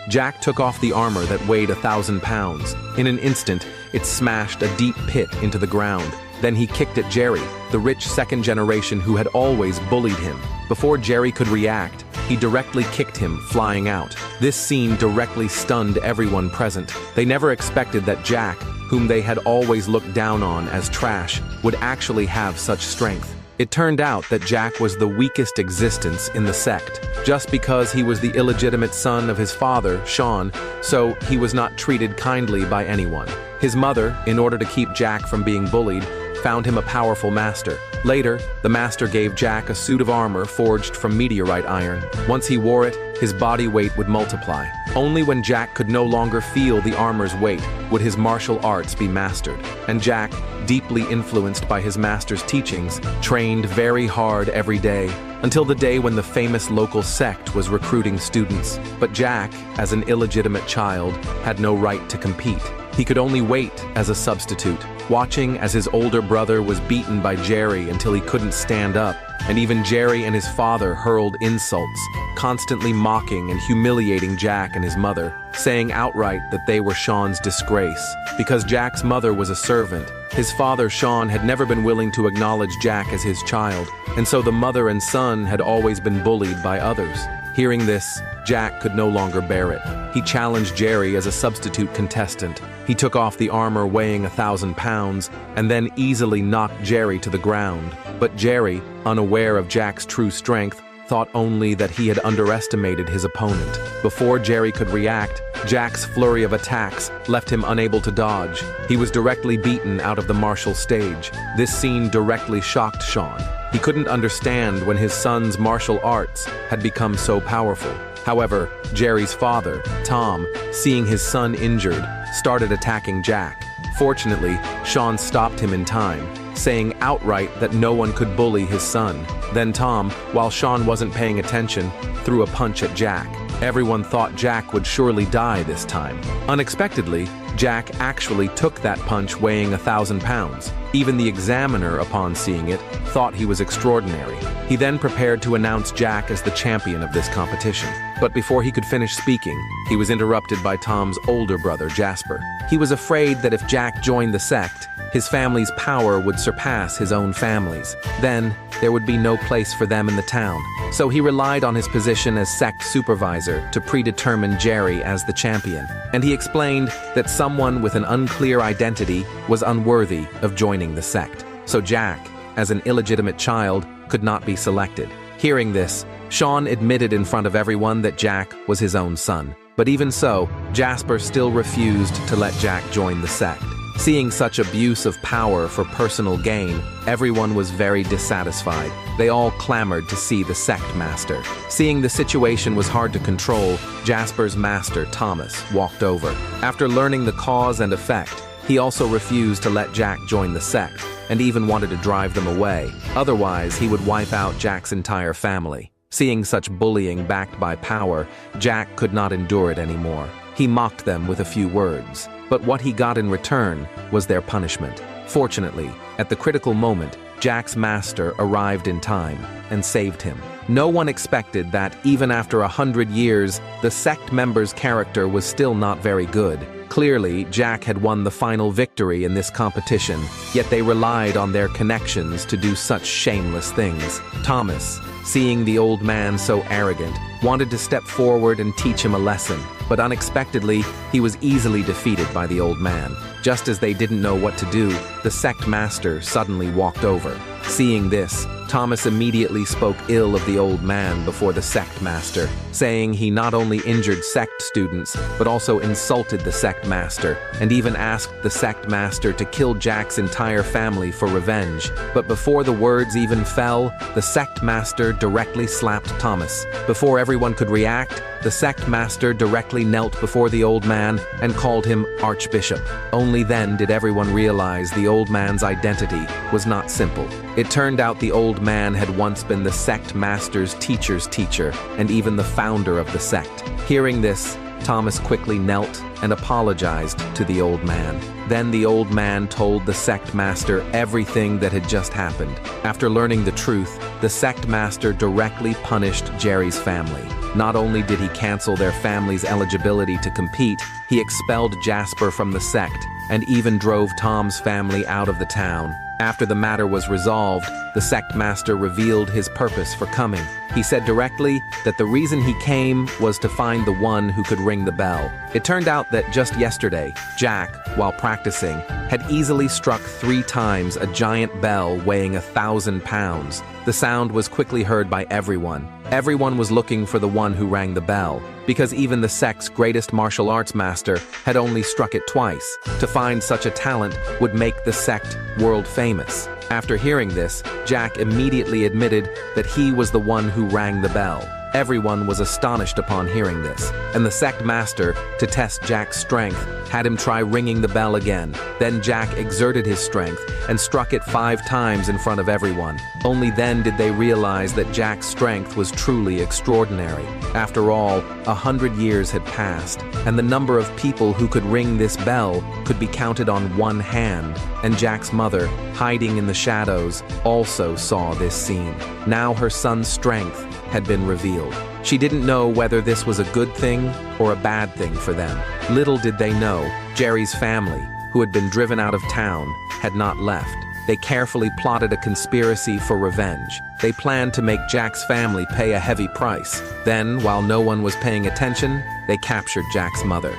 Jack took off the armor that weighed 1,000 pounds. In an instant, it smashed a deep pit into the ground. Then he kicked at Jerry, the rich second generation who had always bullied him. Before Jerry could react, he directly kicked him, flying out. This scene directly stunned everyone present. They never expected that Jack, whom they had always looked down on as trash, would actually have such strength. It turned out that Jack was the weakest existence in the sect. Just because he was the illegitimate son of his father, Sean, so he was not treated kindly by anyone. His mother, in order to keep Jack from being bullied, found him a powerful master. Later, the master gave Jack a suit of armor forged from meteorite iron. Once he wore it, his body weight would multiply. Only when Jack could no longer feel the armor's weight would his martial arts be mastered. And Jack, deeply influenced by his master's teachings, trained very hard every day, until the day when the famous local sect was recruiting students. But Jack, as an illegitimate child, had no right to compete. He could only wait as a substitute, watching as his older brother was beaten by Jerry until he couldn't stand up, and even Jerry and his father hurled insults, constantly mocking and humiliating Jack and his mother, saying outright that they were Sean's disgrace. Because Jack's mother was a servant, his father Sean had never been willing to acknowledge Jack as his child, and so the mother and son had always been bullied by others. Hearing this, Jack could no longer bear it. He challenged Jerry as a substitute contestant. He took off the armor weighing 1,000 pounds and then easily knocked Jerry to the ground. But Jerry, unaware of Jack's true strength, thought only that he had underestimated his opponent. Before Jerry could react, Jack's flurry of attacks left him unable to dodge. He was directly beaten out of the martial stage. This scene directly shocked Sean. He couldn't understand when his son's martial arts had become so powerful. However, Jerry's father, Tom, seeing his son injured, started attacking Jack. Fortunately, Sean stopped him in time, saying outright that no one could bully his son. Then Tom, while Sean wasn't paying attention, threw a punch at Jack. Everyone thought Jack would surely die this time. Unexpectedly, Jack actually took that punch weighing 1,000 pounds. Even the examiner, upon seeing it, thought he was extraordinary. He then prepared to announce Jack as the champion of this competition. But before he could finish speaking, he was interrupted by Tom's older brother, Jasper. He was afraid that if Jack joined the sect, his family's power would surpass his own family's. Then, there would be no place for them in the town. So he relied on his position as sect supervisor to predetermine Jerry as the champion. And he explained that someone with an unclear identity was unworthy of joining the sect. So Jack, as an illegitimate child, could not be selected. Hearing this, Sean admitted in front of everyone that Jack was his own son. But even so, Jasper still refused to let Jack join the sect. Seeing such abuse of power for personal gain, everyone was very dissatisfied. They all clamored to see the sect master. Seeing the situation was hard to control, Jasper's master, Thomas, walked over. After learning the cause and effect, he also refused to let Jack join the sect, and even wanted to drive them away. Otherwise, he would wipe out Jack's entire family. Seeing such bullying backed by power, Jack could not endure it anymore. He mocked them with a few words, but what he got in return was their punishment. Fortunately, at the critical moment, Jack's master arrived in time and saved him. No one expected that, even after 100 years, the sect member's character was still not very good. Clearly, Jack had won the final victory in this competition, yet they relied on their connections to do such shameless things. Thomas, seeing the old man so arrogant, wanted to step forward and teach him a lesson, but unexpectedly, he was easily defeated by the old man. Just as they didn't know what to do, the sect master suddenly walked over. Seeing this, Thomas immediately spoke ill of the old man before the sect master, saying he not only injured sect students, but also insulted the sect master, and even asked the sect master to kill Jack's entire family for revenge. But before the words even fell, the sect master directly slapped Thomas. Before everyone could react, the sect master directly knelt before the old man and called him Archbishop. Only then did everyone realize the old man's identity was not simple. It turned out the old man had once been the sect master's teacher's teacher, and even the founder of the sect. Hearing this, Thomas quickly knelt and apologized to the old man. Then the old man told the sect master everything that had just happened. After learning the truth, the sect master directly punished Jerry's family. Not only did he cancel their family's eligibility to compete, he expelled Jasper from the sect and even drove Tom's family out of the town. After the matter was resolved, the sect master revealed his purpose for coming. He said directly that the reason he came was to find the one who could ring the bell. It turned out that just yesterday, Jack, while practicing, had easily struck 3 times a giant bell weighing 1,000 pounds. The sound was quickly heard by everyone. Everyone was looking for the one who rang the bell, because even the sect's greatest martial arts master had only struck it twice. To find such a talent would make the sect world famous. After hearing this, Jack immediately admitted that he was the one who rang the bell. Everyone was astonished upon hearing this, and the sect master, to test Jack's strength, had him try ringing the bell again. Then Jack exerted his strength and struck it 5 times in front of everyone. Only then did they realize that Jack's strength was truly extraordinary. After all, 100 years had passed, and the number of people who could ring this bell could be counted on one hand, and Jack's mother, hiding in the shadows, also saw this scene. Now her son's strength had been revealed. She didn't know whether this was a good thing or a bad thing for them. Little did they know, Jerry's family, who had been driven out of town, had not left. They carefully plotted a conspiracy for revenge. They planned to make Jack's family pay a heavy price. Then, while no one was paying attention, they captured Jack's mother.